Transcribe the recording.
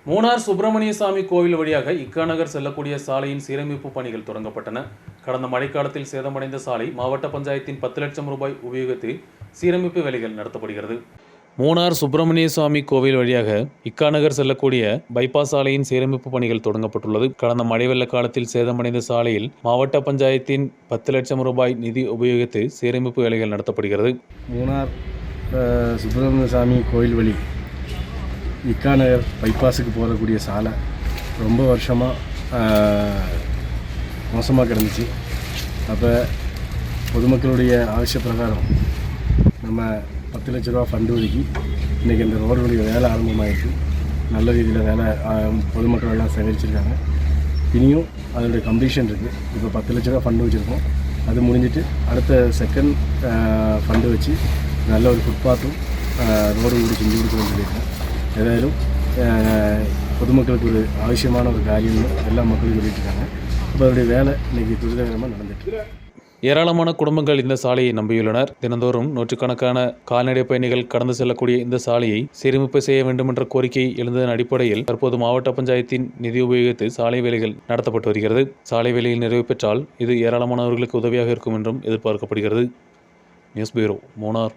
மூணார் சுப்பிரமணிய சாமி கோவில் வழியாக இக்கா நகர் செல்லக்கூடிய சாலையின் சீரமைப்பு பணிகள் தொடங்கப்பட்டன. கடந்த மழைக்காலத்தில் சேதமடைந்த சாலை மாவட்ட பஞ்சாயத்தின் 10 லட்சம் ரூபாய் உபயோகித்து சீரமைப்பு வேலைகள் நடத்தப்படுகிறது. மூணார் சுப்பிரமணிய சுவாமி கோவில் வழியாக இக்கா நகர் செல்லக்கூடிய பைபாஸ் சாலையின் சீரமைப்பு பணிகள் தொடங்கப்பட்டுள்ளது. கடந்த மழை வெள்ள காலத்தில் சேதமடைந்த சாலையில் மாவட்ட பஞ்சாயத்தின் 10 லட்சம் ரூபாய் நிதி உபயோகித்து சீரமைப்பு வேலைகள் நடத்தப்படுகிறது. மூணார் சுப்பிரமணிய சாமி கோயில் வழி இக்கா நகர் பைபாஸுக்கு போகக்கூடிய சாலை ரொம்ப வருஷமாக மோசமாக கிடந்துச்சு. அப்போ பொதுமக்களுடைய ஆവശ്ய பிரகாரம் நம்ம 10 லட்ச ரூபா ஃபண்டு ஒதுக்கி இன்றைக்கி இந்த ரோடுடைய வேலை ஆரம்பமாகிருக்கு. நல்ல ரீதியில் வேலை பொதுமக்கள் எல்லாம் சேகரிச்சிருக்காங்க. இனியும் அதனுடைய கம்ப்ளீஷன் இருக்குது. இப்போ 10 லட்ச ரூபா ஃபண்டு வச்சுருக்கோம். அது முடிஞ்சிட்டு அடுத்த செகண்ட் ஃபண்டு வச்சு நல்ல ஒரு ஃபுட்பாத்தும் ரோடு கூட செஞ்சு கொடுக்கணும்னு சொல்லியிருக்கோம். ஏதாയാലും பொதுமக்களுக்கு ஒரு அவசியமான ஒரு காரியம்னு எல்லா மக்களும் சொல்லிட்டு இருக்காங்க. இப்போ அதனுடைய வேலை இன்றைக்கி துரிதகரமாக நடந்துட்டு. ஏராளமான குடும்பங்கள் இந்த சாலையை நம்பியுள்ளனர். தினந்தோறும் நூற்றுக்கணக்கான கால்நடை பயணிகள் கடந்து செல்லக்கூடிய இந்த சாலையை சீரமைப்பு செய்ய வேண்டும் என்ற கோரிக்கை எழுந்ததன் அடிப்படையில் தற்போது மாவட்ட பஞ்சாயத்தின் நிதி உபயோகித்து சாலை வேலைகள் நடத்தப்பட்டு வருகிறது. சாலை வேலையில் நிறைவு பெற்றால் இது ஏராளமானவர்களுக்கு உதவியாக இருக்கும் என்றும் எதிர்பார்க்கப்படுகிறது. News bureau, Munnar.